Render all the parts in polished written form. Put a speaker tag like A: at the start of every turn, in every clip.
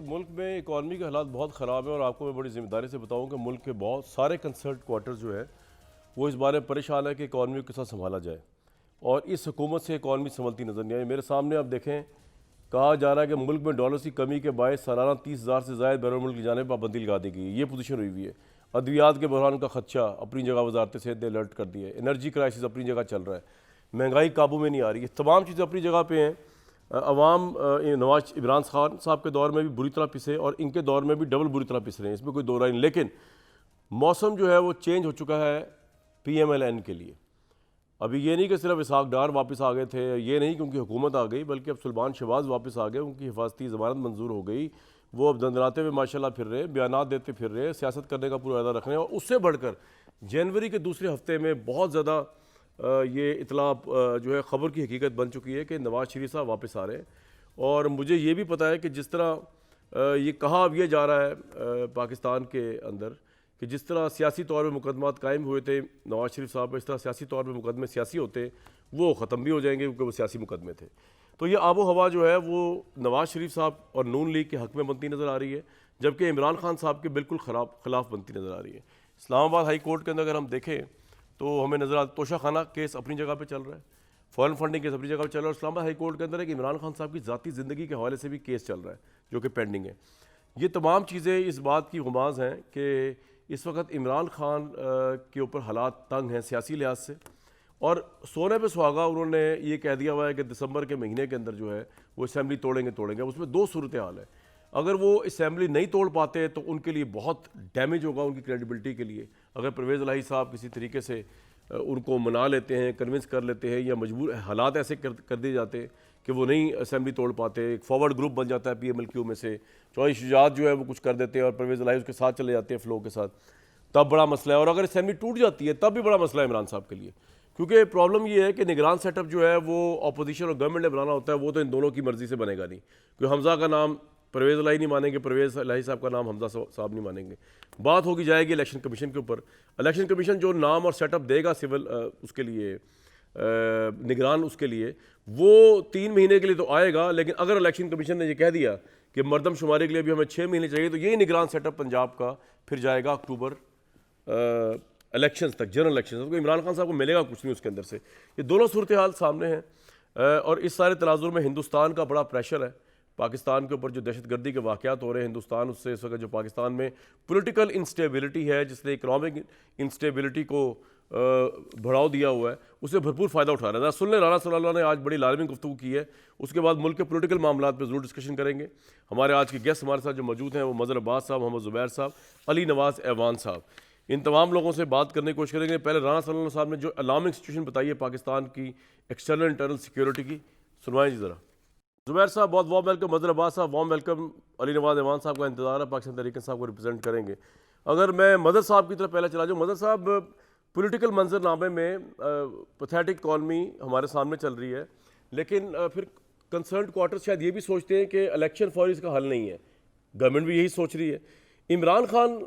A: मुल्क में इकॉनमी के हालात बहुत ख़राब है और आपको मैं बड़ी ज़िम्मेदारी से बताऊं कि मुल्क के बहुत सारे कंसर्ट क्वार्टर जो है वो इस बारे में परेशान है कि इकॉनमी को किस तरह संभाला जाए। और इस हुकूमत से इकॉनमी संभलती नज़र नहीं आई। मेरे सामने आप देखें, कहा जा रहा है कि मुल्क में डॉलर की कमी के बायस सालाना 30,000 से ज़ायद बैरून मुल्क ले जाने पर पाबंदी लगा दी गई। ये पोजीशन हुई हुई है। अद्वियात के बहरान का खदशा अपनी जगह वजारत सेहत ने अलर्ट कर दिया है। एनर्जी क्राइसिस अपनी जगह चल रहा है। महंगाई काबू में नहीं आ रही है। तमाम चीज़ें अपनी जगह पे हैं। अवाम नवाज इमरान खान साहब के दौर में भी बुरी तरह पिसे और इनके दौर में भी डबल बुरी तरह पिस रहे हैं, इसमें कोई दो राय नहीं। लेकिन मौसम जो है वो चेंज हो चुका है PMLN के लिए। अभी ये नहीं कि सिर्फ इसहाक डार वापस आ गए थे, ये नहीं क्योंकि हुकूमत आ गई, बल्कि अब सुल्तान शहबाज वापस आ गए, उनकी हिफाजती ज़मानत मंजूर हो गई। वो अब दंदनाते हुए माशाल्लाह फिर रहे, बयानात देते फिर रहे, सियासत करने का पूरा इरादा रख रहे हैं। और उससे बढ़कर जनवरी के दूसरे हफ्ते में बहुत ज़्यादा ये इतला जो है ख़बर की हकीकत बन चुकी है कि नवाज़ शरीफ साहब वापस आ रहे हैं। और मुझे ये भी पता है कि जिस तरह ये कहा अब ये जा रहा है पाकिस्तान के अंदर कि जिस तरह सियासी तौर पर मुकदमात कायम हुए थे नवाज़ शरीफ साहब पर, इस तरह सियासी तौर पर मुकदमे सियासी होते वो ख़त्म भी हो जाएंगे क्योंकि वो सियासी मुकदमे थे। तो ये आबो हवा जो है वो नवाज़ शरीफ साहब और नून लीग के हक़ में बनती नज़र आ रही है, जबकि इमरान खान साहब के बिल्कुल खिलाफ बनती नज़र आ रही है। इस्लामाबाद हाई कोर्ट के अंदर अगर हम देखें तो हमें नज़र आता तोशा खाना केस अपनी जगह पे चल रहा है, फॉरेन फंडिंग केस अपनी जगह पे चल रहा है। और इस्लामाबाद हाई कोर्ट के अंदर एक इमरान खान साहब की ज़ाती ज़िंदगी के हवाले से भी केस चल रहा है जो कि पेंडिंग है। ये तमाम चीज़ें इस बात की गुमाज हैं कि इस वक्त इमरान खान के ऊपर हालात तंग हैं सियासी लिहाज से। और सोने पे सुहागा उन्होंने ये कह दिया हुआ है कि दिसंबर के महीने के अंदर जो है वो असम्बली तोड़ेंगे। उसमें दो सूरत हाल है। अगर वो असम्बली नहीं तोड़ पाते तो उनके लिए बहुत डैमेज होगा उनकी क्रेडिबिलिटी के लिए। अगर परवेज़ इलाही साहब किसी तरीके से उनको मना लेते हैं, कन्विंस कर लेते हैं, या मजबूर हालात ऐसे कर दिए जाते हैं कि वो नहीं असम्बली तोड़ पाते, एक फॉरवर्ड ग्रुप बन जाता है PMLQ में से, चौधरी शुजात जो है वो कुछ कर देते हैं और परवेज़ इलाही उसके साथ चले जाते हैं फ्लो के साथ, तब बड़ा मसला है। और अगर असम्बली टूट जाती है तब भी बड़ा मसला है इमरान साहब के लिए, क्योंकि प्रॉब्लम ये है कि निगरान सेटअप जो है वो अपोजिशन और गवर्नमेंट ने बनाना होता है, वो तो इन दोनों की मर्जी से बनेगा नहीं। क्योंकि हमजा का नाम परवेज़ इलाही नहीं मानेंगे, परवेज़ इलाही साहब का नाम हमजा साहब नहीं मानेंगे। बात होगी जाएगी इलेक्शन कमीशन के ऊपर। इलेक्शन कमीशन जो नाम और सेटअप देगा सिविल उसके लिए निगरान, उसके लिए वो 3 महीने के लिए तो आएगा, लेकिन अगर इलेक्शन कमीशन ने ये कह दिया कि मरदमशुमारी के लिए भी हमें 6 महीने चाहिए, तो यही निगरान सेटअप पंजाब का फिर जाएगा अक्टूबर इलेक्शंस तक, जनरल इलेक्शन। तो इमरान खान साहब को मिलेगा कुछ नहीं उसके अंदर से। ये दोनों सूरत हाल सामने हैं। और इस सारे तनाजुर में हिंदुस्तान का बड़ा प्रेशर है पाकिस्तान के ऊपर। जो दहशतगर्दी के वाक़यात हो रहे हैं हिंदुस्तान, उससे इस वक्त जो पाकिस्तान में पॉलिटिकल इंस्टेबिलिटी है, जिसने इकनॉमिक इंस्टेबिलिटी को बढ़ाव दिया हुआ है, उससे भरपूर फ़ायदा उठा रहा है। सुन लें, राना सल्लल्लाहु ने आज बड़ी लाजमी गुफ्तगू की है। उसके बाद मुल्क के पॉलिटिकल मामला पर ज़रूर डिस्कशन करेंगे। हमारे आज के गेस्ट हमारे साथ जो मौजूद हैं वो मज़हर अब्बास साहब, मोहम्मद ज़ुबैर साहब, अली नवाज़ ऐवान साहब। इन तमाम लोगों से बात करने की कोशिश करेंगे। पहले राना सल्लल्लाहु साहब ने जो अलार्मिंग सिचुएशन बताई है पाकिस्तान की एक्सटर्नल इंटरनल सिक्योरिटी की, सुनवाएं जी ज़रा। ज़ुबैर साहब बहुत वार्म वेलकम, मज़हर अब्बास साहब वार्म वेलकम, अली नवाज़ ऐवान साहब का इंतज़ार है, पाकिस्तान तहरीक साहब को रिप्रेजेंट करेंगे। अगर मैं मज़हर साहब की तरफ पहले चला जाऊँ, मज़हर साहब पॉलिटिकल मंजरनामे में पैथेटिक इकॉनमी हमारे सामने चल रही है, लेकिन फिर कंसर्न क्वार्टर शायद ये भी सोचते हैं कि इलेक्शन फौरी इसका हल नहीं है। गवर्नमेंट भी यही सोच रही है। इमरान खान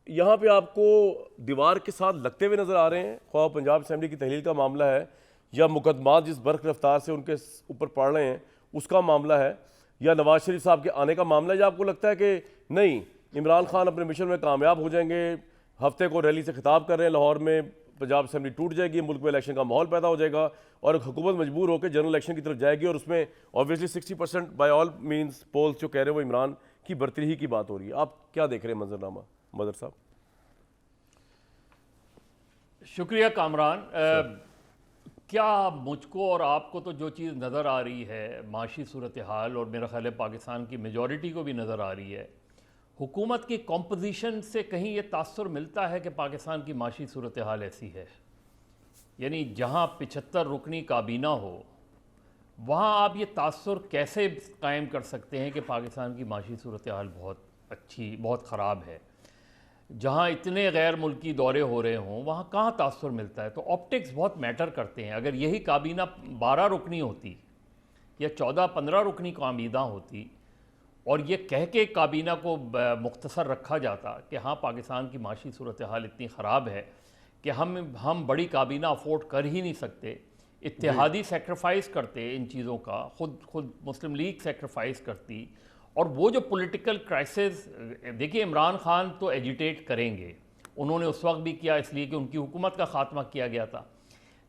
A: यहाँ पे आपको दीवार के साथ लगते हुए नज़र आ रहे हैं, ख्वाह पंजाब असम्बली की तहलील का मामला है या मुकदमात जिस बर्क रफ्तार से उनके ऊपर पड़ रहे हैं उसका मामला है, या नवाज शरीफ साहब के आने का मामला है, या आपको लगता है कि नहीं इमरान खान अपने मिशन में कामयाब हो जाएंगे, हफ्ते को रैली से खिताब कर रहे हैं लाहौर में, पंजाब असम्बली टूट जाएगी, मुल्क में इलेक्शन का माहौल पैदा हो जाएगा और हुकूमत मजबूर होकर जनरल इलेक्शन की तरफ जाएगी, और उसमें obviously 60% by all means polls जो कह रहे हैं वो इमरान की बरतरी की बात हो रही है। आप क्या देख रहे हैं मंजरनामा मदर साहब?
B: शुक्रिया कामरान। क्या मुझको और आपको तो जो चीज़ नज़र आ रही है माशी सूरत हाल, और मेरा ख्याल है पाकिस्तान की मेजॉरिटी को भी नज़र आ रही है, हुकूमत की कॉम्पोजिशन से कहीं ये तासुर मिलता है कि पाकिस्तान की माशी सूरत हाल ऐसी है। यानी जहाँ 75 रुकनी काबीना हो वहाँ आप ये तासुर कैसे कायम कर सकते हैं कि पाकिस्तान की माशी सूरत हाल बहुत अच्छी, बहुत ख़राब है। जहाँ इतने गैर मुल्की दौरे हो रहे हों वहाँ कहाँ तासुर मिलता है। तो ऑप्टिक्स बहुत मैटर करते हैं। अगर यही काबीना 12 रुकनी होती या 14-15 रुकनी काबीना होती और ये कह के काबीना को मुख्तसर रखा जाता कि हाँ पाकिस्तान की माशी सूरत हाल इतनी ख़राब है कि हम बड़ी काबीना अफोर्ड कर ही नहीं सकते, इत्तेहादी सेक्रीफाइस करते इन चीज़ों का, खुद मुस्लिम लीग सेक्रीफाइस करती और वो जो पॉलिटिकल क्राइसिस, देखिए इमरान खान तो एजिटेट करेंगे, उन्होंने उस वक्त भी किया इसलिए कि उनकी हुकूमत का खात्मा किया गया था,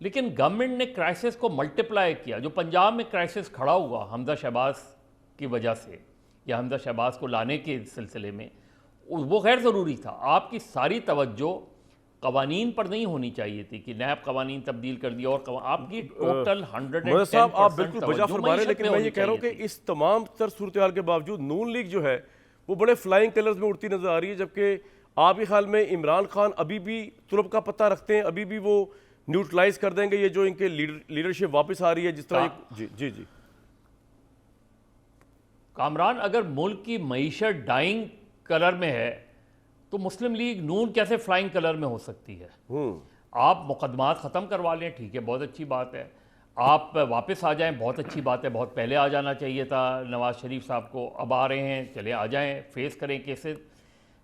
B: लेकिन गवर्नमेंट ने क्राइसिस को मल्टीप्लाई किया। जो पंजाब में क्राइसिस खड़ा हुआ हमजा शहबाज की वजह से या हमजा शहबाज को लाने के सिलसिले में, वो गैर ज़रूरी था। आपकी सारी तवज्जो कवानीन पर नहीं होनी चाहिए थी कि नैब कवानीन तब्दील कर दिया और आपकी टोटल 110%
A: मदद साहब आप बिल्कुल बजा फरमा रहे हैं, लेकिन मैं ये
B: होनी
A: कह रहा हूँ कि
B: चाहिए थी।
A: इस तमाम तर सूरत हाल के बावजूद नून लीग जो है वो बड़े फ्लाइंग कलर्स में उड़ती नजर आ रही है, जबकि आपके ख्याल में इमरान खान अभी भी तुरब का पत्ता रखते हैं, अभी भी वो न्यूट्रलाइज कर देंगे ये जो इनके लीडरशिप वापस आ रही है जिस तरह जी जी जी
B: कामरान, अगर मुल्क की मईशत डाइंग कलर में है तो मुस्लिम लीग नून कैसे फ्लाइंग कलर में हो सकती है? आप मुकदमात ख़त्म करवा लें, ठीक है, बहुत अच्छी बात है। आप वापस आ जाएं, बहुत अच्छी बात है। बहुत पहले आ जाना चाहिए था नवाज़ शरीफ साहब को, अब आ रहे हैं, चले आ जाएं, फेस करें केसेस।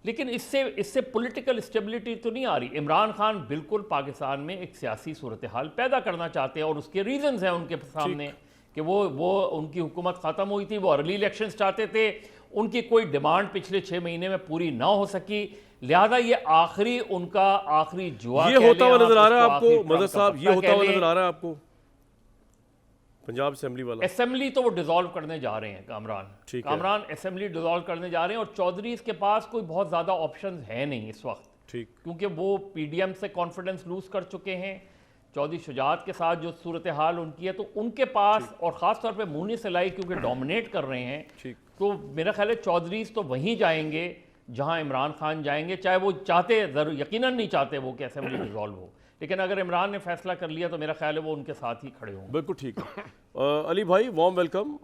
B: लेकिन इससे पॉलिटिकल स्टेबिलिटी तो नहीं आ रही। इमरान खान बिल्कुल पाकिस्तान में एक सियासी सूरत हाल पैदा करना चाहते हैं और उसके रीजंस हैं उनके सामने कि वो उनकी हुकूमत ख़त्म हुई थी, वो अर्ली इलेक्शंस चाहते थे, उनकी कोई डिमांड पिछले 6 महीने में पूरी ना हो सकी, लिहाजा ये आखिरी उनका आखिरी जुआ
A: ये होता हुआ नजर आ रहा है आपको मदद साहब, ये होता हुआ नजर आ रहा है आपको पंजाब असेंबली वाला?
B: असेंबली तो वो डिसॉल्व करने जा रहे हैं कामरान असेंबली डिसॉल्व करने जा रहे हैं और चौधरी के पास कोई बहुत ज़्यादा ऑप्शन है नहीं इस वक्त,
A: ठीक,
B: क्योंकि वो पीडीएम से कॉन्फिडेंस लूज कर चुके हैं। चौधरी शुजात के साथ जो सूरत हाल उनकी है, तो उनके पास और ख़ास तौर पे मूनी सिलाई क्योंकि डोमिनेट कर रहे हैं,
A: ठीक,
B: तो मेरा ख्याल है चौधरी तो वहीं जाएंगे जहां इमरान खान जाएंगे, चाहे वो चाहते, जरूर यकीनन नहीं चाहते वो कि असेंबली डिसॉल्व हो, लेकिन अगर इमरान ने फैसला कर लिया तो मेरा ख्याल है वो उनके साथ ही खड़े होंगे।
A: बिल्कुल ठीक है। अली भाई वार्म वेलकम।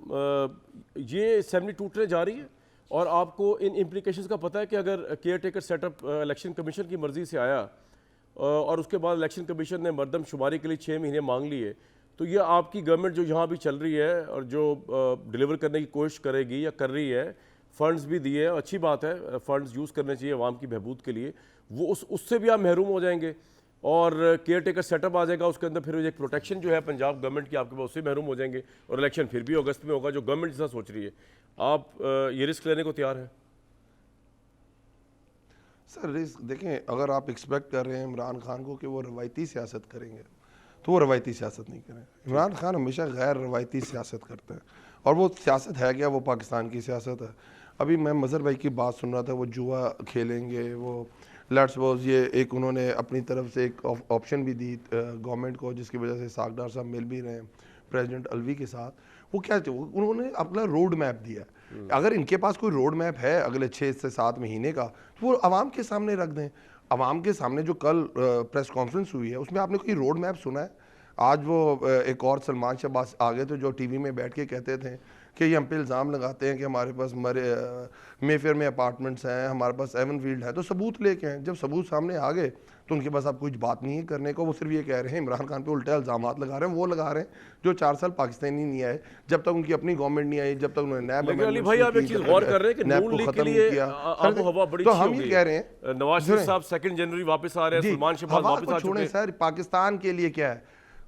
A: ये असेंबली टूटने जा रही है और आपको इन इम्प्लीकेशंस का पता है कि अगर care taker setup election commission की मर्जी से आया और उसके बाद इलेक्शन कमीशन ने मरदमशुमारी के लिए 6 महीने मांग लिए, तो ये आपकी गवर्नमेंट जो यहाँ भी चल रही है और जो डिलीवर करने की कोशिश करेगी या कर रही है, फंड्स भी दिए, अच्छी बात है, फंड्स यूज़ करने चाहिए अवाम की बहबूद के लिए, वो उससे भी आप महरूम हो जाएंगे और केयर टेकर सेटअप आ जाएगा, उसके अंदर फिर एक प्रोटेक्शन जो है पंजाब गवर्नमेंट की आपके पास, उससे महरूम हो जाएंगे और इलेक्शन फिर भी अगस्त में होगा जो गवर्नमेंट जैसा सोच रही है। आप ये रिस्क लेने को तैयार हैं?
C: सर रिस्क देखें, अगर आप एक्सपेक्ट कर रहे हैं इमरान खान को कि वो रवायती सियासत करेंगे तो वो रवायती सियासत नहीं करें। इमरान खान हमेशा गैर रवायती सियासत करते हैं और वो सियासत है क्या? वो पाकिस्तान की सियासत है। अभी मैं मज़हर भाई की बात सुन रहा था, वो जुआ खेलेंगे, वो लेट्स सपोज ये एक उन्होंने अपनी तरफ से एक ऑप्शन भी दी गवर्नमेंट को, जिसकी वजह से सागडार साहब मिल भी रहे हैं प्रेसिडेंट अलवी के साथ। वो क्या उन्होंने अपना रोड मैप दिया। अगर इनके पास कोई रोड मैप है अगले 6 से 7 महीने का, तो वो आवाम के सामने रख दें। आवाम के सामने जो कल प्रेस कॉन्फ्रेंस हुई है उसमें आपने कोई रोड मैप सुना है? आज वो एक और सलमान शहबाज आ गए थे जो टीवी में बैठ के कहते थे कि ये हम पे इल्ज़ाम लगाते हैं कि हमारे पास मेफेयर में अपार्टमेंट्स हैं, हमारे पास एवनफील्ड है, तो सबूत लेके हैं। जब सबूत सामने आ गए तो उनके पास अब कुछ बात नहीं है करने को, वो सिर्फ ये कह रहे हैं इमरान खान पे उल्टे इल्ज़ामात लगा रहे हैं। वो लगा रहे हैं जो 4 साल पाकिस्तानी नहीं आए, जब तक उनकी अपनी गवर्नमेंट नहीं आई, जब तक उन्होंने नैब
A: अली भाई आप एक चीज गौर कर रहे हैं कि नून लीग के लिए आबो हवा बड़ी
C: तो हम ये कह रहे हैं
A: नवाज शरीफ साहब 2 जनवरी वापस आ रहे हैं, सलमान शहबाज वापस आ चुके हैं।
C: सर पाकिस्तान के लिए क्या है?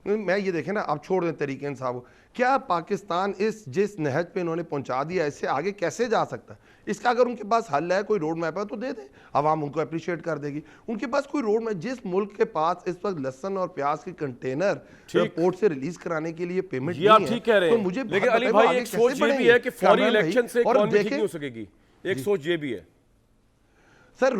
C: मैं ये देखें ना, आप छोड़ दें तरीके इंसाफ, क्या पाकिस्तान जिस नहज पे इन्होंने पहुंचा दिया इससे आगे कैसे जा सकता है? इसका अगर उनके पास हल है, कोई रोड मैप है तो दे दें, आवाम उनको अप्रिशिएट कर देगी। उनके पास कोई रोड मैप, जिस मुल्क के पास इस वक्त लहसन और प्याज के कंटेनर पोर्ट से रिलीज कराने के लिए पेमेंट नहीं है,
A: ठीक कह रहे हैं, तो मुझे लेकिन अली भाई एक सोच ये भी है कि फौरी इलेक्शन से इकोनॉमी ठीक नहीं हो सकेगी, एक सोच ये भी है।
C: सर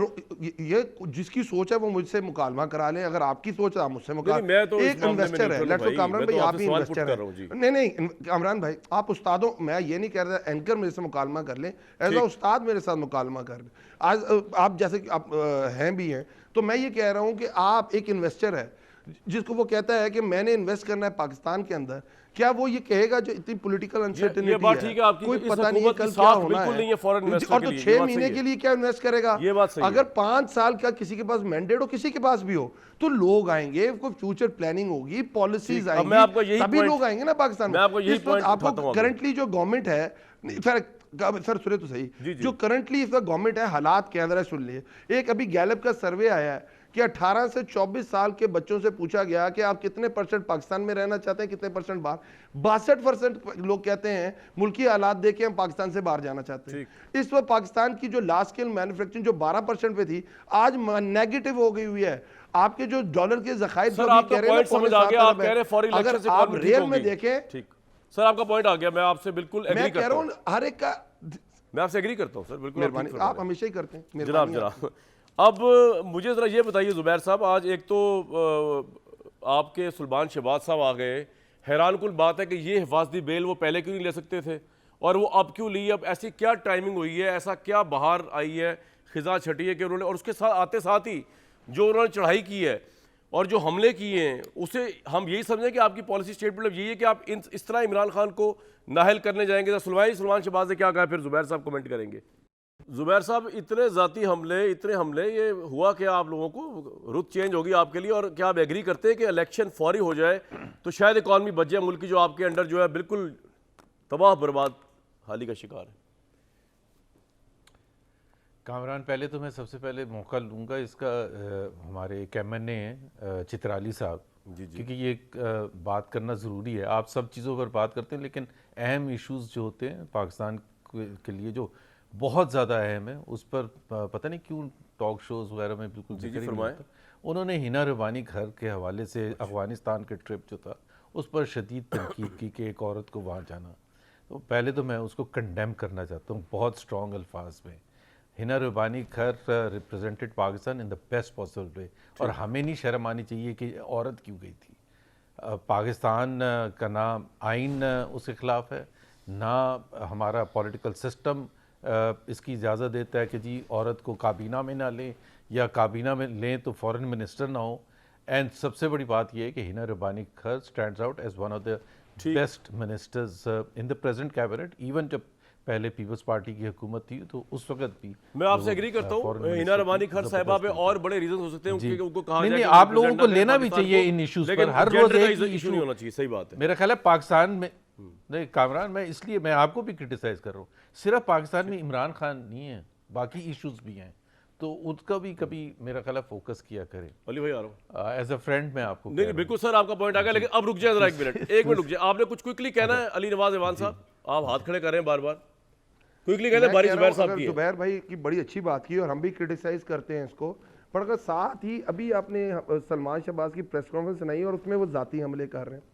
C: ये जिसकी सोच है वो मुझसे मुकालमा करा लें, अगर आपकी सोच है आप मुझसे मुकालमा। एक इन्वेस्टर है, लेट्स सो कामरान भाई आप ही इन्वेस्टर हैं। नहीं कामरान भाई आप उस्तादों, मैं ये नहीं कह रहा एंकर मेरे से मुकालमा कर लें, एज अ उस्ताद मेरे साथ मुकालमा कर लें। आज आप जैसे कि आप हैं भी हैं, तो मैं ये कह रहा हूँ कि आप एक इन्वेस्टर है जिसको वो कहता है कि मैंने इन्वेस्ट करना है पाकिस्तान के अंदर, क्या वो ये कहेगा जो इतनी पॉलिटिकल अनसर्टेनिटी है, कोई पता नहीं है कल क्या होना है, और तो 6 महीने के लिए क्या इन्वेस्ट करेगा? अगर 5 साल का किसी के पास मैंडेट हो, किसी के पास भी हो, तो लोग आएंगे, कोई फ्यूचर प्लानिंग होगी, पॉलिसीज आएंगी, तभी लोग आएंगे ना पाकिस्तान में। आपको करंटली जो गवर्नमेंट है, सर सुने तो सही, जो करंटली इस वक्त गवर्नमेंट है हालात के अंदर है, सुन लिए, एक अभी गैलप का सर्वे आया है कि 18 से 24 साल के बच्चों से पूछा गया कि आप कितने % पाकिस्तान में रहना चाहते हैं, कितने % बाहर, 62% लोग कहते हैं मुल्की हालात देख के हम पाकिस्तान से बाहर जाना चाहते हैं। इस वक्त पाकिस्तान की जो लार्ज स्केल मैन्युफैक्चरिंग जो 12% पे थी, आज नेगेटिव हो गई हुई है। आपके जो डॉलर के ज़खायर जो भी कह रहे हैं,
A: समझ आ गया, आप कह रहे हैं फॉरेन
C: अगर
A: इलेक्शन से
C: आप
A: इकोनॉमी
C: रियल
A: ठीक
C: में
A: होगी।
C: देखें,
A: ठीक सर, आपका पॉइंट आ गया, मैं आपसे बिल्कुल एग्री
C: मैं कह
A: करता
C: रहा
A: हूं,
C: हूँ हर एक का,
A: मैं आपसे एग्री करता हूं सर, बिल्कुल
C: मेहरबानी, आप हमेशा ही करते हैं।
A: जनाब
C: मेहरबानी
A: जनाब। अब मुझे ज़रा ये बताइए ज़ुबैर साहब, आज एक तो आपके सुल्तान शहबाज साहब आ गए, हैरानकुल बात है कि ये हिफाजती बेल वो पहले क्यों नहीं ले सकते थे और वो अब क्यों ली? अब ऐसी क्या टाइमिंग हुई है, ऐसा क्या बाहर आई है, खिजा छटी है कि उन्होंने, और उसके साथ आते साथ ही जो उन्होंने चढ़ाई की है और जो हमले किए हैं, उसे हम यही समझें कि आपकी पॉलिसी स्टेटमेंट अब यही है कि आप इस तरह इमरान खान को नाहल करने जाएंगे? सुल्तान शहबाज ने क्या कहा, फिर ज़ुबैर साहब कमेंट करेंगे। ज़ुबैर साहब, इतने ज़ाती हमले, इतने हमले, ये हुआ क्या आप लोगों को? रुख चेंज होगी आपके लिए, और क्या आप एग्री करते हैं कि इलेक्शन फौरी हो जाए तो शायद इकॉनमी बच जाए मुल्क की, जो आपके अंडर जो है बिल्कुल तबाह बर्बाद हाली का शिकार है?
D: कामरान, पहले तो मैं सबसे पहले मौका लूँगा इसका, हमारे कैमन ने चित्राली साहब, क्योंकि ये बात करना ज़रूरी है। आप सब चीज़ों पर बात करते हैं, लेकिन अहम इश्यूज़ जो होते हैं पाकिस्तान के लिए जो बहुत ज़्यादा अहम है, उस पर पता नहीं क्यों टॉक शोज़ वगैरह में बिल्कुल जिक्र ही नहीं होता। उन्होंने हिना रबानी घर के हवाले से अफ़गानिस्तान के ट्रिप जो था उस पर शदीद तनकीद की कि एक औरत को वहाँ जाना, तो पहले तो मैं उसको कंडेम करना चाहता हूँ बहुत स्ट्रॉन्ग अल्फाज में। हिना रबानी घर represented Pakistan in the best possible way, और हमें नहीं शर्म आनी चाहिए कि औरत क्यों गई थी। पाकिस्तान का ना आइन उसके ख़िलाफ़ है, ना हमारा पॉलिटिकल सिस्टम इसकी इजाज़त देता है कि जी औरत को काबीना में ना लें, या काबीना में लें तो फॉरेन मिनिस्टर ना हो। एंड सबसे बड़ी बात यह है कि Hina Rabbani Khar stands out as one of the best ministers in the present cabinet. Even जब पहले पीपल्स पार्टी की हुकूमत थी तो उस वक्त भी
A: मैं आपसे एग्री करता हूँ, हिना रबानी खर साहिबा पे और बड़े रीजन हो सकते हैं कि उनको कहा जाए,
D: आप लोगों को लेना भी चाहिए इन इश्यूज पर, हर रोज एक
A: इशू नहीं होना चाहिए। सही बात है।
D: मेरा ख्याल है पाकिस्तान में नहीं कामरान, मैं इसलिए मैं आपको भी क्रिटिसाइज कर रहा हूँ, सिर्फ पाकिस्तान में इमरान खान नहीं है, बाकी इश्यूज भी हैं, तो उसका भी कभी मेरा ख्याल है फोकस किया करें।
A: अली भाई आ रहा हूँ
D: एज अ फ्रेंड मैं आपको
A: नहीं बिल्कुल सर, आपका पॉइंट आ गया, लेकिन अब रुक जाए जरा, एक मिनट रुक जाए। आपने कुछ क्विकली कहना है? अली नवाज ईवान साहब, आप हाथ खड़े कर रहे हैं बार बार, क्विकली कहते हैं। बारी ज़ुबैर साहब की है।
C: ज़ुबैर भाई की बड़ी अच्छी बात की और हम भी क्रिटिसाइज करते हैं इसको, पर अगर साथ ही अभी आपने सलमान शहबाज की प्रेस कॉन्फ्रेंस सुनाई और उसमें वो जाती हमले कर रहे हैं,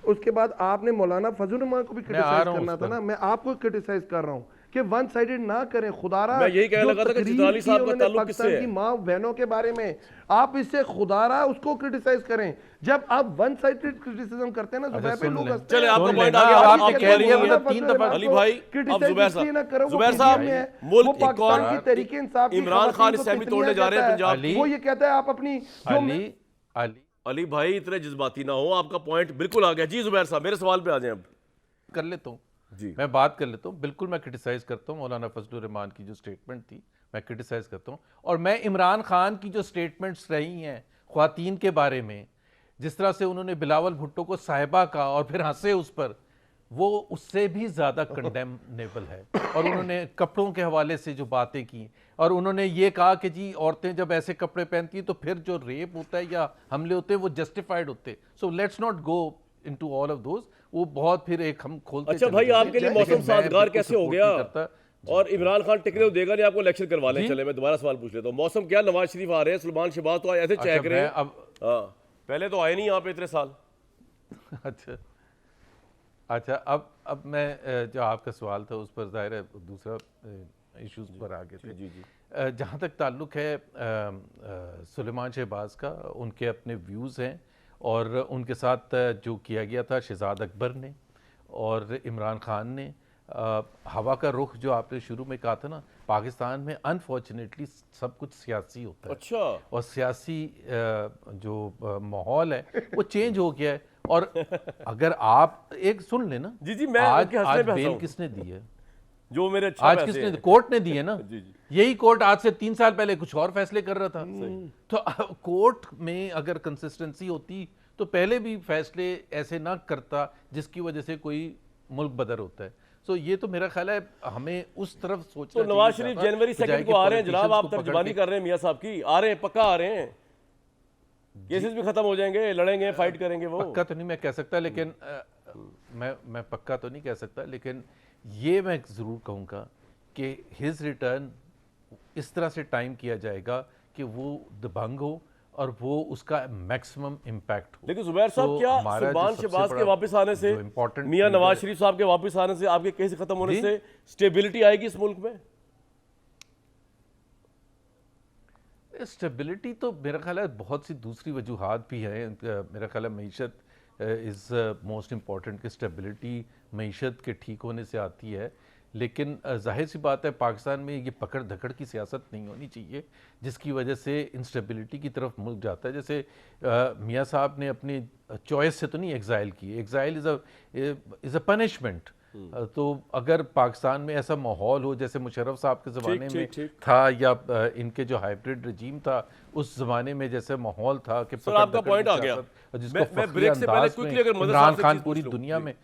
C: उसके बाद आपने मौलाना फजल रहमान को भी क्रिटिसाइज करना था ना। मैं आपको क्रिटिसाइज कर रहा हूँ कि वन साइडेड ना करें। खुदारा
A: मैं यही कहने लगा था कि चित्राली साहब का ताल्लुक किससे है?
C: की माँ बहनों के बारे में आप इससे खुदारा उसको क्रिटिसाइज करें। जब आप वन साइडेड क्रिटिसिज्म करते हैं ना ज़ुबैर पे लोग हंसते हैं।
A: चले, आपका पॉइंट आ गया।
D: आपने कह दिया मतलब 3 दफा।
A: अली भाई, अब ज़ुबैर साहब, मुल्क
C: पाकिस्तान की तहरीक इंसाफ
A: इमरान खान असेंबली तोड़ने जा रहे हैं पंजाब की,
C: वो ये कहता है आप अपनी
A: अली भाई इतने जज्बाती ना हो, आपका पॉइंट बिल्कुल आ गया। जी ज़ुबैर साहब, मेरे सवाल पे आ जाएं। अब
D: कर लेता हूँ
A: जी,
D: मैं बात कर लेता हूँ। बिल्कुल मैं क्रिटिसाइज़ करता हूँ मौलाना फजल रहमान की जो स्टेटमेंट थी, मैं क्रिटिसाइज़ करता हूँ। और मैं इमरान खान की जो स्टेटमेंट्स रही हैं ख्वातीन के बारे में, जिस तरह से उन्होंने बिलावल भुट्टो को साहिबा का और फिर हंसे उस पर, वो उससे भी ज़्यादा कंडेमनेबल है। और उन्होंने कपड़ों के हवाले से जो बातें की, और उन्होंने ये कहा कि जी औरतें जब ऐसे कपड़े पहनती हैं तो फिर जो रेप होता है या हमले होते हैं वो जस्टिफाइड होते हैं। So let's not go into all of those. वो बहुत फिर एक हम खोलते।
A: अच्छा भाई, आपके लिए मौसम साजगार कैसे हो गया? और इमरान खान टिकने देगा नहीं आपको, इलेक्शन करवा लें। चले, मैं दोबारा सवाल पूछ लेता हूँ। मौसम क्या, नवाज शरीफ आ रहे हैं, सुल्तान शहबाज तो ऐसे चेक रहे हैं, अब पहले तो आए नहीं यहाँ पे इतने साल।
D: अच्छा, अब मैं जो आपका सवाल था उस पर जाहिर है दूसरा इश्यूज पर आ गए थे।
A: जी जी,
D: जहाँ तक ताल्लुक़ है सुलेमान शहबाज का, उनके अपने व्यूज़ हैं, और उनके साथ जो किया गया था शहजाद अकबर ने और इमरान खान ने, हवा का रुख जो आपने शुरू में कहा था ना, पाकिस्तान में अनफॉर्चुनेटली सब कुछ सियासी होता है।
A: अच्छा,
D: और सियासी जो माहौल है वो चेंज हो गया है। और अगर आप एक सुन लेना,
A: जी जी, मैं
D: आज बेल किसने दी है?
A: जो मेरे
D: आज किसने? कोर्ट ने दी है ना।
A: जी जी,
D: यही कोर्ट आज से 3 साल पहले कुछ और फैसले कर रहा था। तो कोर्ट में अगर कंसिस्टेंसी होती तो पहले भी फैसले ऐसे ना करता जिसकी वजह से कोई मुल्क बदर होता है। तो ये तो मेरा ख्याल है हमें उस तरफ सोचना।
A: तो नवाज शरीफ जनवरी 2 को आ रहे हैं जनाब, आप तर्जमानी कर रहे हैं मियाँ साहब की, आ रहे हैं, पक्का आ रहे हैं। केसेस भी खत्म हो जाएंगे, लड़ेंगे, फाइट करेंगे वो।
D: पक्का तो नहीं मैं कह सकता, लेकिन मैं पक्का तो नहीं कह सकता, लेकिन ये मैं ज़रूर कहूँगा कि हिज रिटर्न इस तरह से टाइम किया जाएगा कि वो दबंग हो और वो उसका मैक्सिमम इम्पैक्ट हो।
A: लेकिन जुबैर साहब,
D: तो
A: क्या
D: हमारा जो
A: सुल्तान
D: सबसे
A: शहबाज के
D: बड़ा
A: वापस आने से,
D: जो important
A: मियां
D: leader
A: नवाज
D: है-
A: शरीफ साहब के वापस आने से, आपके केस खत्म होने
D: जी?
A: से स्टेबिलिटी आएगी इस मुल्क में?
D: स्टेबिलिटी तो मेरा ख्याल है बहुत सी दूसरी वजूहात भी हैं। मेरा ख्याल है मीशत इज़ मोस्ट इम्पॉर्टेंट कि स्टेबिलिटी मीशत के ठीक होने से आती है, लेकिन जाहिर सी बात है पाकिस्तान में ये पकड़ धकड़ की सियासत नहीं होनी चाहिए जिसकी वजह से इंस्टेबिलिटी की तरफ मुल्क जाता है। जैसे मियाँ साहब ने अपनी चॉइस से तो नहीं एग्ज़ाइल की, एग्ज़ाइल इज़ अ पनिशमेंट। तो अगर पाकिस्तान में ऐसा माहौल हो जैसे मुशर्रफ साहब के ज़माने में
A: ठीक।
D: था, या इनके जो हाइब्रिड रजीम था उस ज़माने में जैसे माहौल था कि
A: सर, आपका पॉइंट आ गया। मैं ब्रेक से पहले क्विकली अगर मदर साहब
D: इमरान
A: से
D: खान
A: चीज़
D: पूरी
A: पूछ लूं।
D: दुनिया में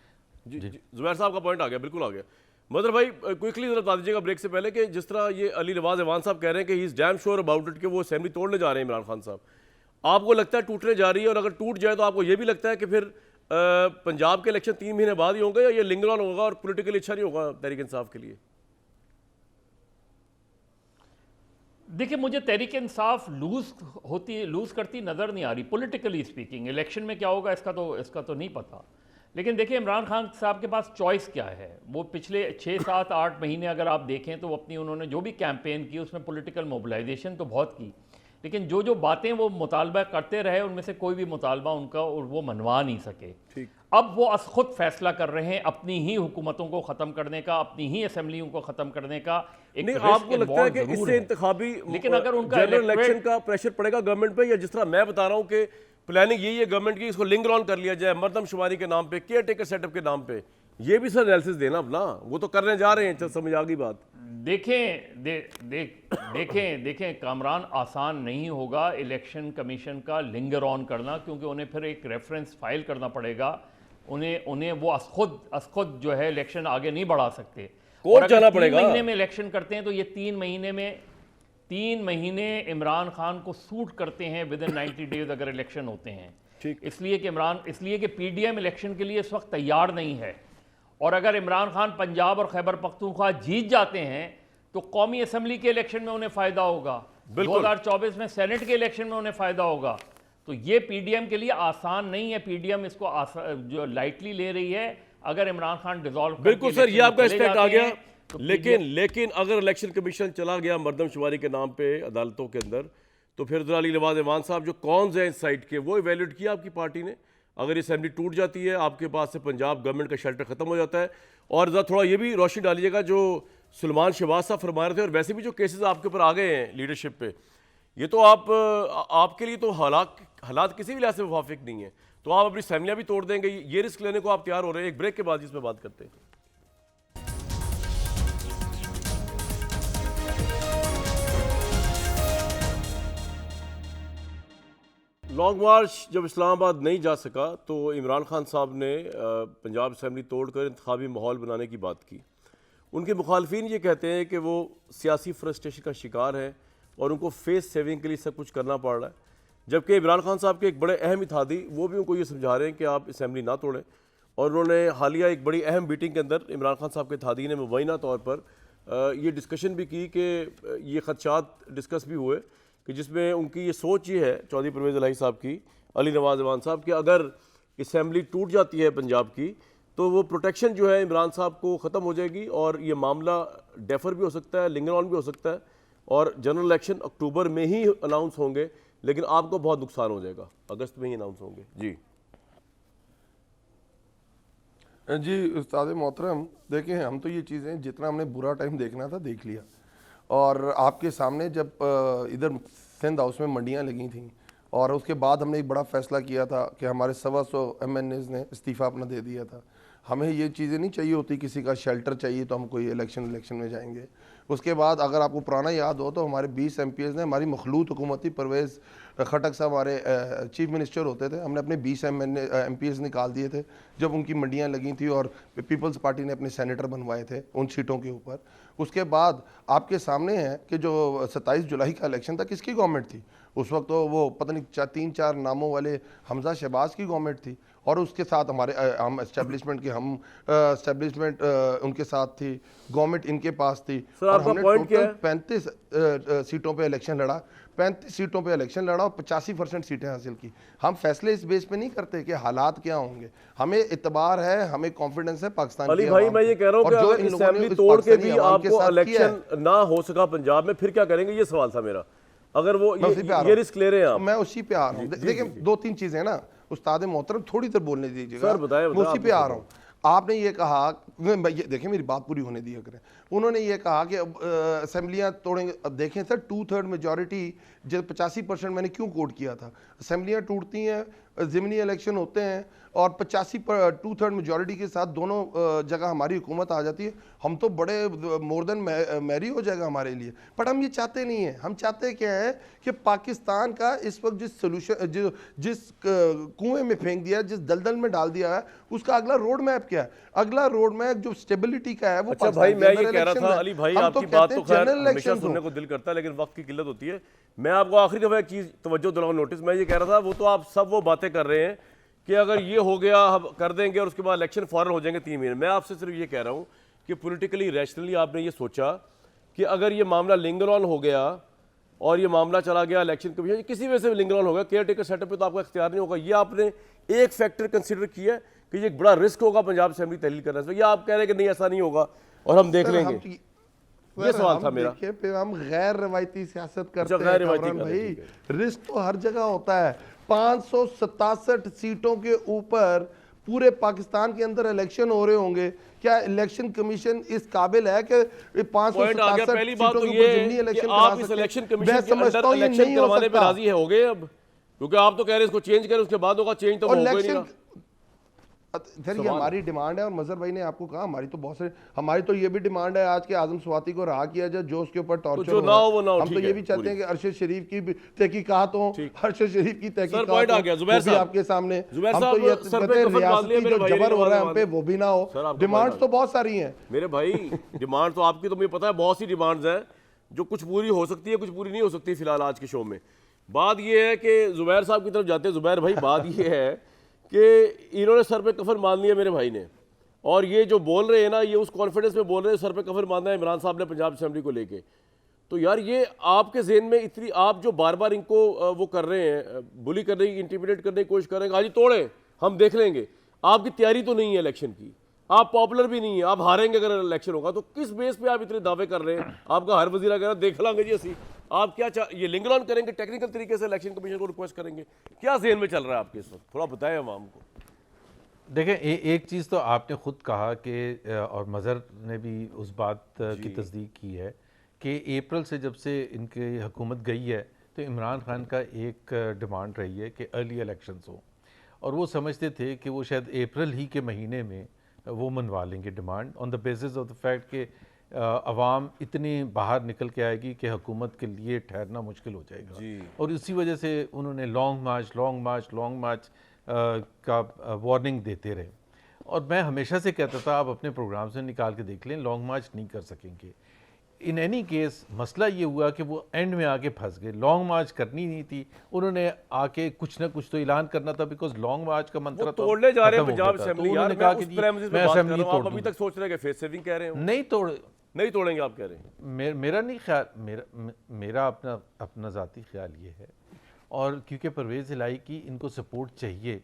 A: जी, जुबैर साहब का पॉइंट आ गया, बिल्कुल आ गया। मदर भाई, क्विकली जरा बता दीजिएगा ब्रेक से पहले कि जिस तरह ये अली नवाज अवान साहब कह रहे हैं कि he is damn sure about it कि वो असेंबली तोड़ने जा रहे हैं इमरान खान साहब, आपको लगता है टूटने जा रही है? और अगर टूट जाए तो आपको ये भी लगता है कि फिर पंजाब के इलेक्शन 3 महीने बाद ही होंगे, या ये लिंगर ऑन होगा और पॉलिटिकली अच्छा नहीं होगा तहरीक इंसाफ के लिए?
B: देखिए, मुझे तहरीक इंसाफ लूज करती नज़र नहीं आ रही पॉलिटिकली स्पीकिंग। इलेक्शन में क्या होगा इसका तो नहीं पता। लेकिन देखिए, इमरान खान साहब के पास चॉइस क्या है। वो पिछले 6, 7, 8 महीने अगर आप देखें तो उन्होंने जो भी कैंपेन की उसमें पॉलिटिकल मोबिलाइजेशन तो बहुत की, लेकिन जो बातें वो मुतालबा करते रहे उनमें से कोई भी मुतालबा उनका और वो मनवा नहीं सके।
A: ठीक।
B: अब वो खुद फैसला कर रहे हैं अपनी ही हुकूमतों को ख़त्म करने का, अपनी ही असेंबलियों को ख़त्म करने का। एक
A: नहीं,
B: रिस्क
A: आपको लगता है कि
B: involved
A: इससे
B: ज़रूर है।
A: इंतखाबी
B: लेकिन अगर उनका
A: जनरल इलेक्शन
B: electorate-
A: का प्रेशर पड़ेगा गवर्नमेंट पे, या जिस तरह मैं बता रहा हूँ कि प्लानिंग यही है गवर्नमेंट की, इसको लिंगर ऑन कर लिया जाए मरदमशुमारी के नाम पे, केयर टेकर सेटअप के नाम पे, ये भी सर एनालिसिस देना अपना, वो तो करने जा रहे हैं। चल, समझ आ गई बात।
B: देखें कामरान, आसान नहीं होगा इलेक्शन कमीशन का लिंगर ऑन करना, क्योंकि उन्हें फिर एक रेफरेंस फाइल करना पड़ेगा। उन्हें वो खुद जो है इलेक्शन आगे नहीं बढ़ा सकते।
A: कोर्ट
B: और अगर
A: जाना
B: 3
A: पड़ेगा।
B: महीने में इलेक्शन करते हैं तो ये 3 महीने इमरान खान को सूट करते हैं विद इन 90 डेज अगर इलेक्शन होते हैं।
A: ठीक।
B: इसलिए कि पीडीएम इलेक्शन के लिए इस वक्त तैयार नहीं है। और अगर इमरान खान पंजाब और खैबर पख्तूनख्वा जीत जाते हैं तो कौमी असम्बली के इलेक्शन में उन्हें फ़ायदा होगा, 2024 में सेनेट के इलेक्शन में उन्हें फ़ायदा होगा। तो ये पीडीएम के लिए आसान नहीं है। पीडीएम इसको जो लाइटली ले रही है। अगर इमरान खान डिसॉल्व
A: बिल्कुल सर, ये आपका एस्पेक्ट आ गया।
B: तो
A: लेकिन अगर इलेक्शन कमीशन चला गया मरदमशुमारी के नाम पे अदालतों के अंदर, तो फिर अली नवाज अवान साहब जो कॉन्स हैं इस साइड के, वो इवेल्यूएट किया आपकी पार्टी ने। अगर ये असेंबली टूट जाती है, आपके पास से पंजाब गवर्नमेंट का शेल्टर खत्म हो जाता है। और ज़रा थोड़ा ये भी रोशनी डालिएगा जो सुलेमान शहबाज साहब फरमा रहे थे, और वैसे भी जो केसेस आपके ऊपर आ गए हैं लीडरशिप पे, ये तो आपके लिए तो हालात किसी भी लिहाज से मुवाफिक नहीं है। तो आप अपनी असेंबलियाँ भी तोड़ देंगे, ये रिस्क लेने को आप तैयार हो रहे हैं? एक ब्रेक के बाद इस पर बात करते हैं। लॉन्ग मार्च जब इस्लामाबाद नहीं जा सका तो इमरान खान साहब ने पंजाब असेंबली तोड़कर इंतखाबी माहौल बनाने की बात की। उनके मुखालफिन ये कहते हैं कि वो सियासी फ्रस्ट्रेशन का शिकार है और उनको फेस सेविंग के लिए सब कुछ करना पड़ रहा है। जबकि इमरान खान साहब के एक बड़े अहम इत्तेहादी वो भी उनको ये समझा रहे हैं कि आप असेंबली ना तोड़ें। और उन्होंने हालिया एक बड़ी अहम मीटिंग के अंदर इमरान खान साहब के इत्तेहादी ने मुबैना तौर पर ये डिस्कशन भी की कि ये खदशात डिस्कस भी हुए कि जिसमें उनकी ये सोच ये है चौधरी परवेज़ इलाही साहब की, अली नवाज अवान साहब की, अगर असेंबली टूट जाती है पंजाब की तो वो प्रोटेक्शन जो है इमरान साहब को ख़त्म हो जाएगी और ये मामला डेफर भी हो सकता है, लिंगर ऑन भी हो सकता है, और जनरल इलेक्शन अक्टूबर में ही अनाउंस होंगे, लेकिन आपको बहुत नुकसान हो जाएगा, अगस्त में ही अनाउंस होंगे।
C: जी उस्ताद मोहतरम, देखें हम तो ये चीज़ें जितना हमने बुरा टाइम देखना था देख लिया। और आपके सामने जब इधर सिंध हाउस में मंडियाँ लगी थीं और उसके बाद हमने एक बड़ा फ़ैसला किया था कि हमारे 125 MNAs ने इस्तीफ़ा अपना दे दिया था। हमें ये चीज़ें नहीं चाहिए होती, किसी का शेल्टर चाहिए तो हम कोई इलेक्शन में जाएंगे। उसके बाद अगर आपको पुराना याद हो तो हमारे 20 MPs ने हमारी मखलूत हुकूमती परवेज़ खटक साहब हमारे चीफ मिनिस्टर होते थे, हमने अपने 20 MPs निकाल दिए थे जब उनकी मंडियां लगी थी और पीपल्स पार्टी ने अपने सेनेटर बनवाए थे उन सीटों के ऊपर। उसके बाद आपके सामने है कि जो 27 जुलाई का इलेक्शन था, किसकी गवर्नमेंट थी उस वक्त? तो वो पता नहीं 3-4 नामों वाले हमजा शहबाज की गवर्नमेंट थी, और उसके साथ हमारे हम एस्टेब्लिशमेंट की हम एस्टेब्लिशमेंट उनके साथ थी, गवर्नमेंट इनके पास थी।
A: सर,
C: और
A: आपका
C: हमने
A: पॉइंट क्या
C: टोटल
A: है?
C: 35 सीटों पे इलेक्शन लड़ा, 35 सीटों पे इलेक्शन लड़ा और 85% सीटें हासिल की। हम फैसले इस बेस पे नहीं करते कि हालात क्या होंगे, हमें इतबार है, हमें कॉन्फिडेंस है पाकिस्तान
A: अली
C: की
A: भाई,
C: आवाम
A: मैं
C: पे।
A: ये कह रहा हूँ
C: और
A: कि
C: जो
A: अगर
C: इन लोगों ने
A: असेंबली
C: उस
A: तोड़ के
C: पाकिस्तानी
A: भी
C: आवाम के
A: आपको
C: साथ किया है,
A: इलेक्शन ना हो सका पंजाब में, फिर क्या करेंगे? ये सवाल था मेरा। अगर वो
C: मैं उसी पे आ रहा
A: ये
C: हूं।
A: रिस्क ले रहे हैं आप।
C: मैं उसी पे आ रहा हूँ। देखिए, 2-3 चीजें ना उस्ताद मोहतरम, थोड़ी देर बोलने दीजिएगा।
A: सर, बताएं,
C: मैं उसी
A: आप
C: पे आ
A: कुछ
C: रहा हूँ। आपने ये कहा, देखिए मेरी बात पूरी होने दिया करें। उन्होंने ये कहा कि असेंबलियां तोड़ेंगे। अब देखें सर, 2/3 मेजॉरिटी, जब 85% मैंने क्यों कोट किया था, असेंबलियां टूटती हैं, ज़िमनी इलेक्शन होते हैं, और 2/3 मेजॉरिटी के साथ दोनों जगह हमारी हुकूमत आ जाती है, हम तो बड़े मोर देन मैरी हो जाएगा हमारे लिए। बट हम ये चाहते नहीं है। हम चाहते क्या है कि पाकिस्तान का इस वक्त जिस सोल्यूशन, जिस कुएं में फेंक दिया, जिस दलदल में डाल दिया है, उसका अगला रोड मैप क्या है? अगला रोड मैप जो स्टेबिलिटी का है वो
A: अच्छा
C: पाकिस्तान
A: भाई,
C: के
A: मैं
C: अंदर
A: ये कह रहा
C: इलेक्शन
A: था
C: है।
A: अली भाई,
C: हम
A: आपकी
C: तो
A: बात
C: कहते
A: तो
C: हैं
A: खैर
C: जनरल
A: हमेशा
C: इलेक्शन
A: सुनने को दिल करता है, लेकिन वक्त की किल्लत होती है। मैं आपको आखिरी दफा एक चीज तवज्जो दिलाऊं, नोटिस। मैं ये कह रहा था, वो तो आप सब वो बातें कर रहे हैं कि अगर ये हो गया हम कर देंगे और उसके बाद इलेक्शन फौरन हो जाएंगे 3 महीने। मैं आपसे सिर्फ ये कह रहा हूँ कि पॉलिटिकली रैशनली आपने ये सोचा कि अगर ये मामला लिंगर ऑन हो गया और ये मामला चला गया इलेक्शन कमीशन, किसी वजह से भी लिंगर ऑन होगा, केयर टेकर सेटअप पे तो आपका इख्तियार नहीं होगा। ये आपने एक फैक्टर कंसिडर किया है कि ये एक बड़ा रिस्क होगा पंजाब असेंबली तहलील करने से, या आप कह रहे हैं कि नहीं ऐसा नहीं होगा और हम देख
C: सर,
A: लेंगे? ये सवाल था मेरा।
C: देखिए, पे हम गैर रवायती सियासत करते
A: गैर
C: हैं
A: रवायती
C: कामरान
A: कर रहे हैं,
C: भाई। रिस्क तो हर जगह होता है। 567 सीटों के ऊपर पूरे पाकिस्तान के अंदर इलेक्शन हो रहे होंगे। क्या इलेक्शन कमीशन इस काबिल है कि
A: पॉइंट आ गया।
C: 567
A: पहली बात
C: सीटों
A: तो
C: के
A: ये
C: ऊपर जिमनी
A: है कि
C: इलेक्शन
A: आप
C: करा
A: इस
C: सके?
A: इलेक्शन
C: मैं
A: कमीशन के
C: समझता
A: अंदर
C: हूं ये
A: इलेक्शन
C: नहीं हो
A: करवाने पे
C: सकता।
A: राजी है, हो गए अब? क्योंकि आप तो कह रहे हैं इसको चेंज करें, उसके बाद होगा चेंज, तो
C: और
A: वो होगा ही नहीं
C: इलेक्शन,
A: ना।
C: सर ये हमारी डिमांड है, और मजहर भाई ने आपको कहा हमारी तो बहुत सारी, हमारी तो ये भी डिमांड है आज के आजम स्वाति को रहा किया जाए, जो उसके ऊपर टॉर्चर
A: जो
C: हो
A: ना
C: रहा
A: हो
C: है।
A: वो ना हो,
C: हम तो
A: ठीक
C: ये
A: है,
C: भी चाहते
A: पूरी।
C: हैं कि अरशद शरीफ की भी तहकीकात हो, अरशद शरीफ की तहकीकात
A: पॉइंट आ
C: हो,
A: गया। जुबैर
C: वो भी
A: साहब,
C: आपके सामने।
A: जुबैर
C: हम तो
A: साहब,
C: ये
A: सर पे
C: कहते हैं
A: कफन बांध लिया
C: रियासती
A: मेरे
C: जो
A: भाई
C: जबर
A: ने,
C: हो रहा है हम
A: बात
C: पे,
A: बांध
C: वो भी ना हो।
A: सर, आपका
C: डिमांड
A: पॉइंट
C: तो बहुत सारी हैं।
A: मेरे भाई। डिमांड तो आपकी, तो मुझे पता है बहुत सी डिमांड्स हैं जो कुछ पूरी हो सकती है, कुछ पूरी नहीं हो सकती फिलहाल आज के शो में। बात ये है कि जुबैर साहब की तरफ जाते हैं। जुबैर भाई, बात ये है कि इन्होंने सर पे कफन बांध लिया मेरे भाई ने, और ये जो बोल रहे हैं ना, ये उस कॉन्फिडेंस में बोल रहे हैं सर पे कफन बांधा है इमरान साहब ने पंजाब असेंबली को लेके। तो यार, ये आपके जेहन में इतनी, आप जो बार बार इनको वो कर रहे हैं, बुली करने की, इंटिमिडेट करने की कोशिश कर रहे हैं, आज ही तोड़े हम देख लेंगे। आपकी तैयारी तो नहीं है इलेक्शन की, आप पॉपुलर भी नहीं है, आप हारेंगे अगर इलेक्शन होगा। तो किस बेस पे आप इतने दावे कर रहे हैं? आपका हर वजीरा कह रहा देख लांगे जी असी। आप क्या ये लिंगर ऑन करेंगे, टेक्निकल तरीके से इलेक्शन कमीशन को रिक्वेस्ट करेंगे? क्या जेहन में चल रहा है आपके इस वक्त? थोड़ा बताएं अवाम को।
D: देखें, एक चीज़ तो आपने ख़ुद कहा कि, और मज़हर ने भी उस बात की तस्दीक की है कि अप्रैल से जब से इनकी हुकूमत गई है, तो इमरान खान का एक डिमांड रही है कि अर्ली इलेक्शंस हो, और वो समझते थे कि वो शायद अप्रैल ही के महीने में वो मनवा लेंगे demand, on the basis of the fact कि अवाम इतनी बाहर निकल के आएगी कि हुकूमत के लिए ठहरना मुश्किल हो जाएगा। और इसी वजह से उन्होंने लॉन्ग मार्च का वार्निंग देते रहे। और मैं हमेशा से कहता था, आप अपने प्रोग्राम से निकाल के देख लें, लॉन्ग मार्च नहीं कर सकेंगे। इन एनी केस मसला ये हुआ कि वो एंड में आके फंस गए। लॉन्ग मार्च करनी नहीं थी, उन्होंने आके कुछ ना कुछ तो ऐलान करना था, बिकॉज लॉन्ग मार्च का मंत्र तो
A: तोड़ने जा रहे हैं
D: खत्म हो
A: पंजाब
D: गया था।
A: असेंबली।
D: तो
A: यार,
D: उन्होंने
A: मैं
D: कहा
A: उस
D: कि
A: प्रेमिसेस पे
D: मैं
A: बात कर
D: असेंबली
A: रहा हूं। आप
D: तोड़
A: अभी
D: दूंगा।
A: तक सोच रहे हैं कि फेस सेविंग कह रहे हैं,
D: नहीं
A: तोड़ेंगे आप कह रहे हैं?
D: मेरा नहीं ख्याल, मेरा अपना ज़ाती ख्याल ये है, और क्योंकि परवेज़ इलाही की इनको सपोर्ट चाहिए।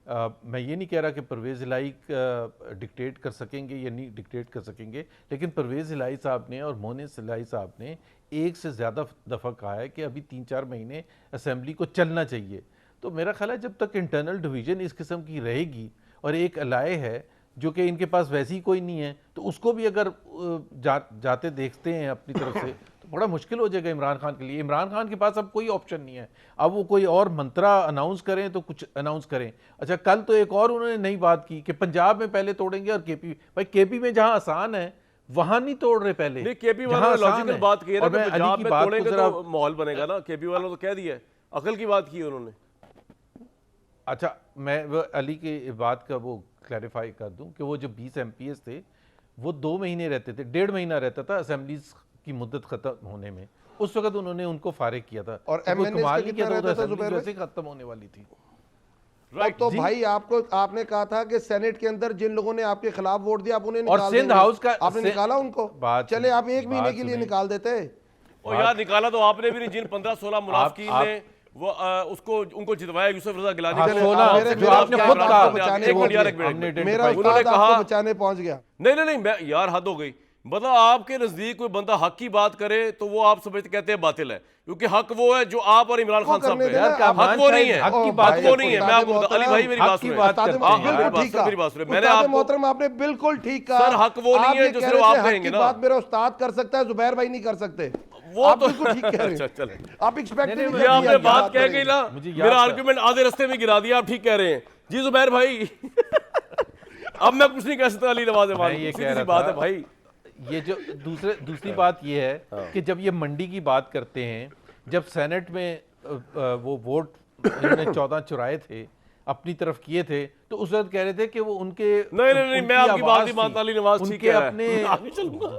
D: मैं ये नहीं कह रहा कि परवेज़ इलाही डिक्टेट कर सकेंगे या नहीं डिक्टेट कर सकेंगे, लेकिन परवेज़ इलाही साहब ने और मोनिस इलाही साहब ने एक से ज़्यादा दफ़ा कहा है कि अभी 3-4 महीने असेंबली को चलना चाहिए। तो मेरा ख्याल है जब तक इंटरनल डिवीज़न इस किस्म की रहेगी, और एक अलाय है जो कि इनके पास वैसे ही कोई नहीं है, तो उसको भी अगर जाते देखते हैं अपनी तरफ से, तो बड़ा मुश्किल हो जाएगा इमरान खान के लिए। इमरान खान के पास अब कोई ऑप्शन नहीं है। अब वो कोई और मंत्रा अनाउंस करें तो कुछ अनाउंस करें। अच्छा, कल तो एक और उन्होंने नई बात की कि पंजाब में पहले तोड़ेंगे, और केपी, भाई केपी में जहां आसान है वहां नहीं तोड़ रहे पहले।
A: नहीं, केपी वालों ने लॉजिकल बात की है ना कि पंजाब में तोड़ेंगे तो माहौल बनेगा ना। केपी वालों ने तो कह दिया है, अकल की बात की है उन्होंने।
D: अच्छा, मैं वो अली की बात का वो क्लैरिफाई कर दूं कि वो जो 20 MPs थे, वो 2 महीने रहते थे, 1.5 महीना रहता था असेंबलीज की मुद्दत खत्म होने में, उस वक्त उन्होंने उनको फारिग किया था।
C: और
D: तो कोई
C: MNAs
D: कमाल
C: का
D: नहीं किया
C: कितना
D: था,
C: रहता था
D: असेंबली
C: जुबैर
D: वैसे ही खत्म होने वाली थी।
C: अब तो भाई आपने कहा था कि सेनेट के अंदर जिन लोगों ने आपके खिलाफ वोट दिया आप उन्हें
D: और
C: निकाल
D: सिंध
C: देंगे।
D: हाउस का
C: आपने निकाला उनको, चले आप 1 महीने के लिए निकाल देते।
A: और यार निकाला तो आपने भी नहीं, जिन 15-16 मुनाफिकीन ने वो उसको उनको जितवाया, यूसुफ रजा गिलानी
D: हाँ,
A: को।
D: 16 जो आपने खुद कहा,
C: मेरा उस्ताद आपको बचाने पहुंच गया।
A: नहीं मैं यार हद हो गई। मतलब आपके नजदीक कोई बंदा हक की बात करे तो वो आप समझते कहते हैं बातिल है, क्योंकि हक वो है जो आप और इमरान खान साहब पे है। हक वो नहीं है,
D: हक की
A: हक
D: बात
A: वो नहीं है। मैं आपको अली भाई मेरी बात सुनिए, मेरी बात सुनिए। मैंने आपको
C: मोहतरम आपने बिल्कुल ठीक कहा।
A: सर हक वो नहीं है जो सिर्फ आप कहेंगे ना।
C: बात मेरा उस्ताद कर सकता है, जुबैर भाई नहीं कर सकते।
A: वो तो
C: बिल्कुल ठीक कह रहे हैं।
A: चले
C: आप एक्सपेक्ट नहीं
A: ये आपने बात कह गई ना,
D: मुझे याद
A: मेरा
D: था।
A: आर्गुमेंट आधे रास्ते में गिरा दिया। आप ठीक कह रहे हैं जी जुबैर भाई। अब मैं कुछ नहीं कह सकता अली नवाज
D: मैं ये कह रहा
A: बात
D: था,
A: है भाई।
D: ये जो दूसरी बात ये है कि जब ये मंडी की बात करते हैं, जब सेनेट में वो वोट इन्होंने 14 चुराए थे, अपनी तरफ किए थे, तो उस वक्त कह रहे थे कि वो उनके
A: नहीं मैं आपकी बात नहीं मानता। अली नवाज ठीक
D: उनके
A: है,
D: अपने
A: आगे चलूंगा,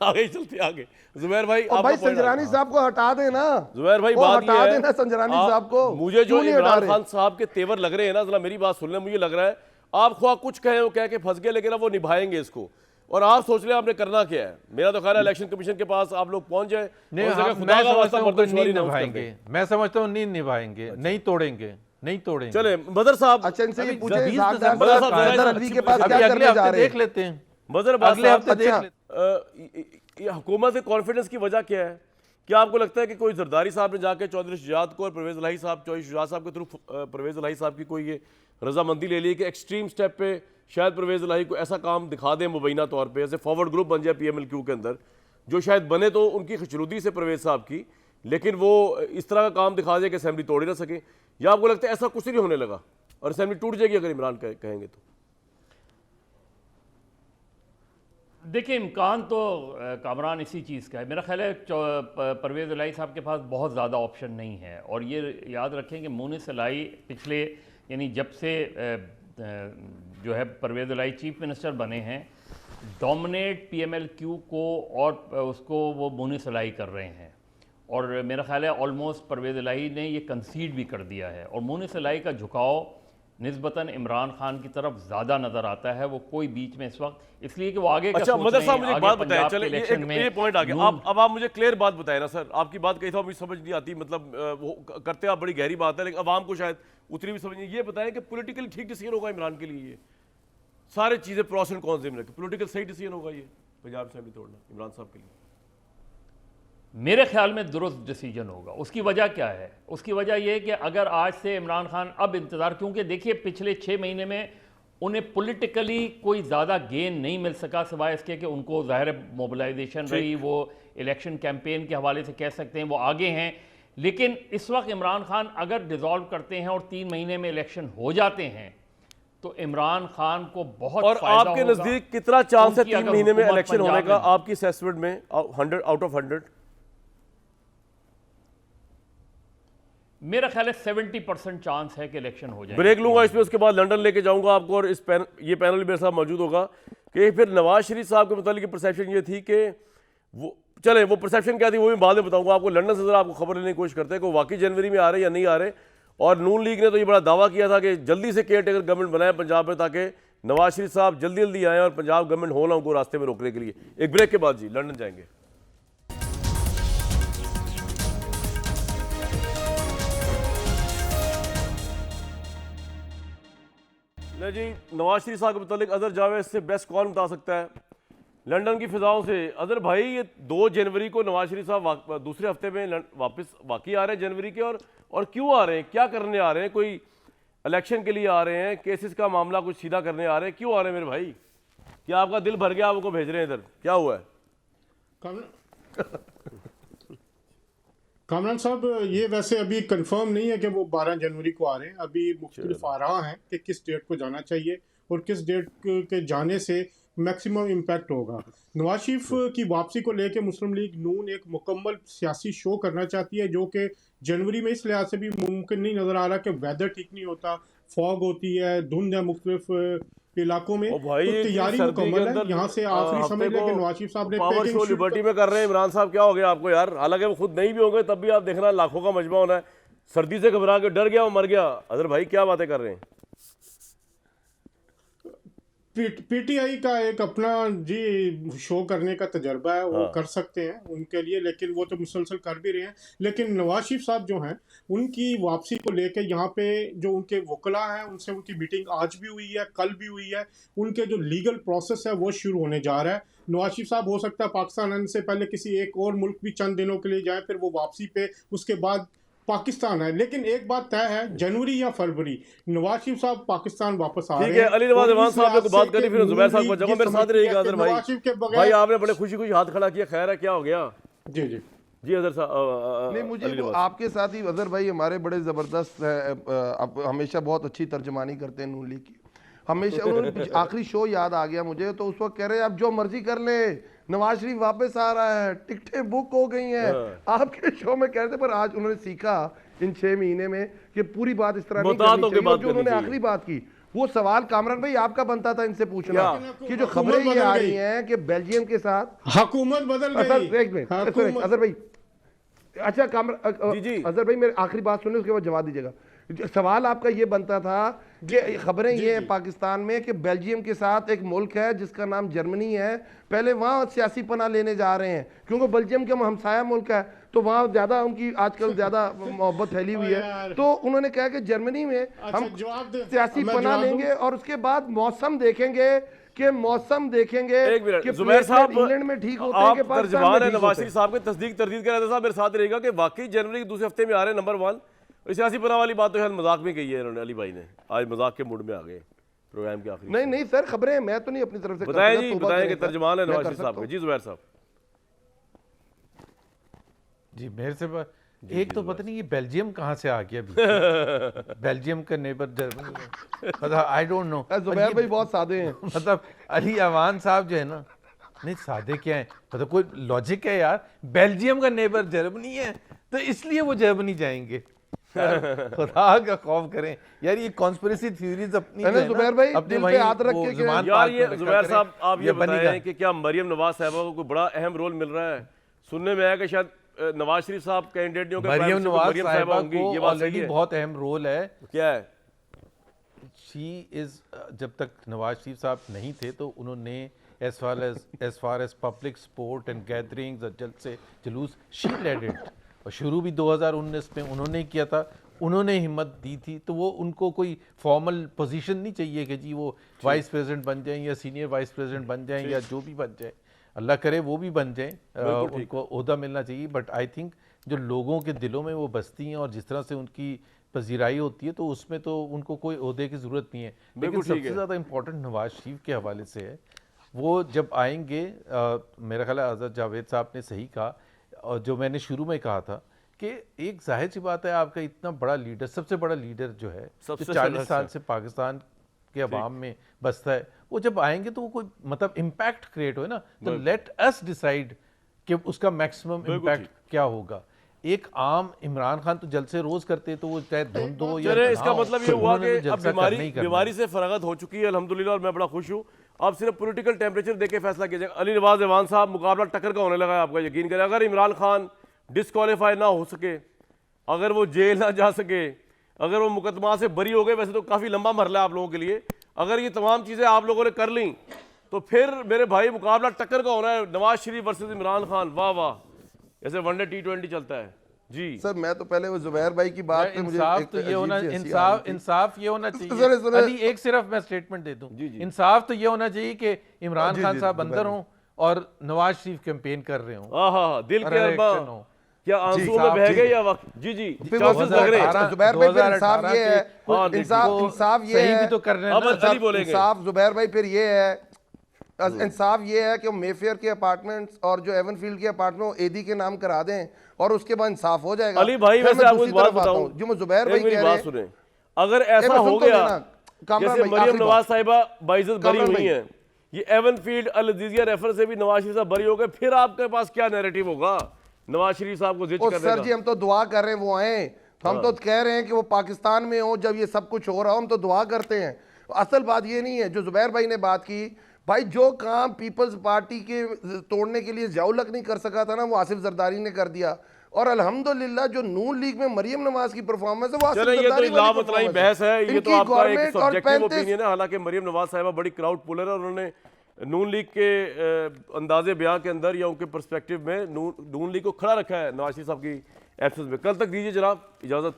A: आगे चलते आगे। जुबैर भाई
C: और भाई संजरानी साहब को हटा देना।
A: जुबैर भाई
C: वो
A: बात
C: हटा
A: ये
C: देना संजरानी साहब को।
A: मुझे जो
C: क्यों नहीं हटा
A: इमरान
C: रहे?
A: खान साहब के तेवर लग रहे हैं ना, जरा मेरी बात सुन लें। मुझे लग रहा है आप ख्वाह कुछ कहें वो कह के फंस गए, लेकिन अब वो निभाएंगे इसको। और आप सोच रहे हैं आपने करना क्या है। मेरा तो ख्याल है इलेक्शन कमीशन के पास आप लोग पहुंच जाए।
D: नहीं,
A: और
D: मैं
A: खुदा का वास्ता
D: समझता हूं कि
A: मर्दमशुमारी
D: नहीं
A: अनाउंस कर
D: निभाएंगे।
A: दें।
D: मैं समझता हूँ नहीं निभाएंगे, नहीं तोड़ेंगे, नहीं तोड़ेंगे।
A: चले बदर साहब,
C: अच्छा इनसे ये
D: अभी
C: पूछे
D: जदीद
C: साहब
D: दिसंबर
A: का कायदा
C: हैदर अली के पास
D: अभी
C: क्या
D: अगले
C: करने जा
D: हफ्ते
C: रहे
D: देख
C: हैं?
D: लेते हैं,
A: बदर
D: अगले हफ्ते देख
C: अच्छा।
D: लेते
A: ये हुकूमत के कॉन्फिडेंस की वजह क्या है? क्या आपको लगता है कि कोई जरदारी साहब ने जाके चौधरी शुजात को और परवेज इलाही साहब, चौधरी शुजात साहब के थ्रू परवेज इलाही साहब की कोई ये रजामंदी ले ली कि एक्सट्रीम स्टेप पे शायद परवेज इलाही को ऐसा काम दिखा दें मुबैना तौर पे, जैसे फॉरवर्ड ग्रुप बन जाए PMLQ के अंदर, जो शायद बने तो उनकी खुशनुदी से परवेज साहब की, लेकिन वो इस तरह का काम दिखा दे कि असेंबली तोड़ ही ना सके? या आपको लगता है ऐसा कुछ नहीं होने लगा और असेंबली टूट जाएगी अगर इमरान कहेंगे तो?
B: देखिए इम्कान तो कामरान इसी चीज़ का है। मेरा ख्याल है परवेज़ इलाही साहब के पास बहुत ज़्यादा ऑप्शन नहीं है। और ये याद रखें कि मुनिस इलाही पिछले यानी जब से जो है परवेज़ इलाही चीफ मिनिस्टर बने हैं, डोमिनेट PMLQ को और उसको वो मुनिस इलाही कर रहे हैं। और मेरा ख्याल है ऑलमोस्ट परवेज़ इलाही ने ये कंसीड भी कर दिया है। और मुनिस इलाही का झुकाव निस्बतन इमरान खान की तरफ ज़्यादा नज़र आता है। वो कोई बीच में इस वक्त इसलिए कि वो आगे का
A: अच्छा
B: सोच
A: मदर
B: रहे
A: साहब
B: हैं,
A: मुझे एक
B: आगे
A: बात बताएं।
B: पंजाब के
A: चले
B: इलेक्शन में
A: ये पॉइंट आ गया। अब आप मुझे क्लियर बात बताएं ना सर। आपकी बात कही था मुझे समझ नहीं आती, मतलब वो करते आप बड़ी गहरी बात है, लेकिन अवाम को शायद उतनी भी समझ नहीं। ये बताएं कि पॉलिटिकली ठीक डिसीजन होगा इमरान के लिए? ये सारे चीज़ें प्रॉस एंड कॉन्स में रखें, पॉलिटिकल सही डिसीजन होगा ये पंजाब असेंबली तोड़ना इमरान साहब के लिए?
B: मेरे ख्याल में दुरुस्त डिसीजन होगा। उसकी वजह क्या है? उसकी वजह यह है कि अगर आज से इमरान खान अब इंतज़ार, क्योंकि देखिए पिछले 6 महीने में उन्हें पॉलिटिकली कोई ज़्यादा गेन नहीं मिल सका, सिवाय इसके कि उनको ज़ाहिर मोबिलाइजेशन रही, वो इलेक्शन कैंपेन के हवाले से कह सकते हैं वो आगे हैं। लेकिन इस वक्त इमरान खान अगर डिज़ोल्व करते हैं और 3 महीने में इलेक्शन हो जाते हैं तो इमरान खान को बहुत
A: और
B: फायदा
A: आपके
B: होगा।
A: नज़दीक कितना चांस है
B: उनकी
A: 3
B: अगर
A: महीने में
B: हुकूमत
A: इलेक्शन होने
B: पंजाब
A: का
B: में-
A: आपकी असेसमेंट में 100 आउट ऑफ 100?
B: मेरा ख्याल है 70% चांस है कि इलेक्शन हो जाए।
A: ब्रेक लूंगा इसमें, उसके बाद लंदन लेके जाऊंगा आपको। और ये पैनल मेरे साथ मौजूद होगा कि फिर नवाज शरीफ साहब के मतलब परसेप्शन ये थी कि वो चले, वो परसेप्शन क्या थी वो भी बाद में बताऊंगा आपको। लंदन से जरा आपको खबर लेने की कोशिश करते हैं कि वाकई जनवरी में आ रहे या नहीं आ रहे। और नून लीग ने तो ये बड़ा दावा किया था कि जल्दी से केयर टेकर गवर्नमेंट बनाए पंजाब में, ताकि नवाज शरीफ साहब जल्दी जल्दी आए और पंजाब गवर्नमेंट हो ना उनको रास्ते में रोकने के लिए। एक ब्रेक के बाद जी लंदन जाएंगे। जी नवाज शरीफ साहब के मतलब अजहर जावेद से बेस्ट कौन बता सकता है लंदन की फिजाओं से? अजहर भाई ये 2 जनवरी को नवाज शरीफ साहब दूसरे हफ्ते में वापस वाकई आ रहे हैं जनवरी के। और क्यों आ रहे हैं, क्या करने आ रहे हैं? कोई इलेक्शन के लिए आ रहे हैं, केसेस का मामला कुछ सीधा करने आ रहे हैं? क्यों आ रहे हैं मेरे भाई? क्या आपका दिल भर गया, आपको भेज रहे हैं इधर? क्या हुआ है?
E: कामरान साहब, ये वैसे अभी कंफर्म नहीं है कि वो 12 जनवरी को आ रहे हैं। अभी मुख्तलिफ आरा हैं कि किस डेट को जाना चाहिए और किस डेट के जाने से मैक्सिमम इम्पैक्ट होगा। नवाज शरीफ की वापसी को लेकर मुस्लिम लीग नून एक मुकम्मल सियासी शो करना चाहती है, जो कि जनवरी में इस लिहाज से भी मुमकिन नहीं नज़र आ रहा कि वेदर ठीक नहीं होता, फॉग होती है, धुंध है मुख्तलिफ इलाकों में,
A: ओ भाई,
E: तो
A: ये
E: तैयारी
A: सर्दी के
E: मुकम्मल है।
A: अंदर
E: यहाँ से आखिरी
A: हफ्ते
E: समझ लें
A: को
E: कि नवाज शरीफ साहब ने
A: पावर
E: पैकिंग
A: शो
E: शुरू
A: लिबर्टी में कर रहे हैं इमरान साहब। क्या हो गया आपको यार? हालांकि वो खुद नहीं भी होंगे तब भी आप देखना लाखों का मजमा होना है। सर्दी से घबरा के डर गया वो मर गया। अजहर भाई क्या बातें कर रहे हैं?
E: पीटीआई का एक अपना जी शो करने का तजर्बा है, वो कर सकते हैं उनके लिए, लेकिन वो तो मुसलसल कर भी रहे हैं। लेकिन नवाज शरीफ साहब जो हैं उनकी वापसी को लेके यहाँ पे जो उनके वकला हैं उनसे उनकी मीटिंग आज भी हुई है, कल भी हुई है। उनके जो लीगल प्रोसेस है वो शुरू होने जा रहा है। नवाज शरीफ साहब हो सकता है पाकिस्तान आने से पहले किसी एक और मुल्क भी चंद दिनों के लिए जाए, फिर वो वापसी पे उसके बाद पाकिस्तान है। लेकिन एक बात तय है, जनवरी या फरवरी नवाज शरीफ साहब पाकिस्तान वापस आ रहे हैं।
A: ठीक है, अली नवाज
E: और
A: अमान
E: इस
A: साहब ने तो
E: लिहाज
A: बात
E: से
A: करी, फिर
E: कि
A: जुबैर साहब को
E: नून लीग
A: जगह मेरे
E: ये
A: साथ
E: समझती
A: रहिएगा।
E: है
A: अजहर
E: कि
A: भाई,
E: नवाज शरीफ के बगैर
A: भाई आपने बड़े खुशी खुशी हाथ खड़ा किया, खैर है, क्या हो गया?
E: जी जी
A: जी अजहर साहब।
C: नहीं, मुझे
A: अली
C: वो
A: नवाज।
C: आपके साथ ही अजहर भाई हमारे बड़े ज़बरदस्त आप हमेशा बहुत अच्छी तर्जमानी करते हैं नून लीग की। हमेशा उन्होंने आखिरी शो याद आ गया मुझे, तो उस वक्त कह रहे हैं आप जो मर्जी कर ले, नवाज शरीफ वापस आ रहा है, टिकटें बुक हो गई हैं। आपके शो में कह रहे थे, पर आज उन्होंने सीखा इन 6 महीने में कि पूरी बात इस तरह नहीं करनी चाहिए। और जो उन्होंने आखिरी बात की, वो सवाल कामरान भाई आपका बनता था इनसे पूछना कि जो खबरें ये आ रही हैं कि बेल्जियम के साथ
E: हुकूमत बदल गई।
C: एक मिनट अजहर भाई, अच्छा अजहर भाई मेरी आखिरी बात सुनिए, उसके बाद जवाब दीजिएगा। सवाल आपका ये बनता था कि खबरें ये हैं पाकिस्तान में कि बेल्जियम के साथ एक मुल्क है जिसका नाम जर्मनी है, पहले वहाँ सियासी पनाह लेने जा रहे हैं क्योंकि बेल्जियम का हमसाया मुल्क है, तो वहाँ ज़्यादा उनकी आजकल ज़्यादा मोहब्बत फैली हुई है। तो उन्होंने कहा कि जर्मनी में हम सियासी पनाह लेंगे और उसके बाद मौसम देखेंगे कि
A: जुबैर साहब
C: इंग्लैंड में ठीक होते
A: आप
C: हैं कि
A: तर्जमान है नवाज शरीफ साहब के तस्दीक तरदीद कर रहे थे साहब मेरे साथ रहेगा कि वाकई जनवरी के दूसरे हफ्ते में आ रहे हैं नंबर 1। इस सियासी पनाह वाली बात तो शायद मजाक में कही है इन्होंने, अली भाई ने आज मजाक के मूड में आ गए प्रोग्राम के आखिरी।
C: नहीं सर, खबरें मैं तो नहीं अपनी तरफ से
A: बताएं जी, बताएं कि तर्जमान है नवाज शरीफ साहब के। जी जुबैर साहब।
D: जी मेरे से एक तो पता नहीं ये बेल्जियम कहाँ से आ गया अभी। बेल्जियम का नेबर जर्मनी, मतलब आई डोंट नो।
C: जुबैर भाई बहुत सादे हैं।
D: मतलब अली अमान साहब जो है ना, नहीं सादे क्या है, मतलब कोई लॉजिक है यार। बेल्जियम का नेबर जर्मनी है तो इसलिए वो जर्मनी जाएंगे। खुदा का खौफ करें यार, ये कॉन्स्पिरेसी थ्योरीज अपनी
C: जुबैर भाई दिल पे हाथ रख के
A: यार ये जुबैर साहब आप ये बताएं कि क्या मरियम नवाज साहिबा को कोई बड़ा अहम रोल मिल रहा है? सुनने में आया कि शायद नवाज शरीफ साहब कैंडिडेट नहीं होंगे,
D: मरियम नवाज साहिबा
A: होंगी,
D: को
A: ये बात
D: ऑलरेडी बहुत अहम रोल है।
A: क्या है?
D: शी इज, जब तक नवाज शरीफ साहब नहीं थे तो उन्होंने as far as public sport and gatherings, जलसे जुलूस, शी लेड इट। और शुरू भी 2019 में उन्होंने ही किया था, उन्होंने हिम्मत दी थी। तो वो उनको कोई फॉर्मल पोजीशन नहीं चाहिए कि जी वो वाइस प्रेसिडेंट बन जाएं या सीनियर वाइस प्रेसिडेंट बन जाएं या जो भी बन जाए, अल्लाह करे वो भी बन जाएं, उनको ओहदा मिलना चाहिए। बट आई थिंक जो लोगों के दिलों में वो बसती हैं और जिस तरह से उनकी पजीराई होती है तो उसमें तो उनको कोई ओहदे की ज़रूरत नहीं है। लेकिन सबसे ज़्यादा इंपॉर्टेंट नवाज शरीफ के हवाले से है, वो जब आएंगे, मेरा ख्याल है आज़ाद जावेद साहब ने सही कहा, और जो मैंने शुरू में कहा था कि एक जाहिर सी बात है, आपका इतना बड़ा लीडर, सबसे बड़ा लीडर जो है, जो 40 साल से पाकिस्तान के अवाम में बसता है, वो जब आएंगे तो वो कोई मतलब इम्पैक्ट क्रिएट हो ना, तो लेट अस डिसाइड कि उसका मैक्सिमम इम्पैक्ट क्या होगा। एक आम इमरान खान तो जलसे रोज करते तो वो चाहे धुंध हो या
A: इसका मतलब ये हुआ कि अब बीमारी से फरागत हो चुकी है अल्हम्दुलिल्लाह, और मैं बड़ा खुश हूँ। अब सिर्फ पॉलिटिकल टेम्परेचर देके फैसला किया जाएगा। अली नवाज अमान साहब, मुकाबला टक्कर का होने लगा है, आपका यकीन करें। अगर इमरान खान डिस्क्वालीफाई ना हो सके, अगर वो जेल ना जा सके, अगर वो मुकदमा से बरी हो गए, वैसे तो काफ़ी लंबा मरला है आप लोगों के लिए, अगर ये तमाम चीज़ें आप लोगों ने कर ली तो फिर मेरे भाई मुकाबला टक्कर का होना है, नवाज शरीफ वर्सेस इमरान खान। वाह वाह, जैसे वनडे T20 चलता है जी।
C: सर मैं तो पहले वो जुबैर भाई की बात पे मुझे
D: इंसाफ तो ये होना, इंसाफ ये होना चाहिए। अली एक सिर्फ मैं स्टेटमेंट दे दूं, इंसाफ तो ये होना चाहिए कि इमरान खान साहब अंदर हों और नवाज शरीफ कैंपेन कर रहे हों,
A: दिल के अरबा क्या आंसू में बह गए या वक्त? जी जी चांसेस लग रहे हैं।
C: जुबैर भाई फिर इंसाफ ये है, इंसाफ ये है,
D: तो कर रहे हैं,
C: इंसाफ जुबैर भाई फिर ये है, इंसाफ ये है कि मेफेयर के अपार्टमेंट्स और जो एवनफील्ड के अपार्टमेंट एडी के नाम करा दें और उसके बाद इंसाफ हो जाएगा।
A: अली भाई वैसे आपको एक बात बताऊं,
C: जो मैं जुबैर भाई कह रहे हैं,
A: अगर ऐसा हो गया जैसे मरियम नवाज साहिबा बाइज्जत बरी हुई हैं, ये एवनफील्ड अल अजीजिया रेफर से भी नवाज शरीफ साहब बरी हो गए, फिर आपके पास क्या नैरेटिव होगा नवाज शरीफ साहब को जिच करने का?
C: सर जी हम तो दुआ कर रहे हैं वो आए, हम तो कह रहे हैं कि वो पाकिस्तान में हो, जब ये सब कुछ हो रहा हो हम तो दुआ करते हैं, असल बात ये नहीं है जो जुबैर भाई ने बात की, भाई जो काम पीपल्स पार्टी के तोड़ने के लिए ज़ियाउल हक नहीं कर सका था ना, वो आसिफ जरदारी ने कर दिया। और अल्हम्दुलिल्लाह जो नून लीग में मरियम नवाज की परफॉर्मेंस है वो आसिफ
A: चले, ये तो
C: जरदारी वाली
A: लामतलाई
C: performance
A: बहस है, ये
C: इनकी
A: तो आपका एक
C: गवर्नमेंट और
A: सब्जेक्टिव
C: 35
A: ओपिनियन है। हालांकि मरियम नवाज साहिबा बड़ी क्राउड पुलर है और उन्होंने नून लीग के अंदाजे बयां के अंदर या उनके पर्सपेक्टिव में नून लीग को खड़ा रखा है नवाज शरीफ साहब की एब्सेंस में। कल तक दीजिए जनाब इजाज़त।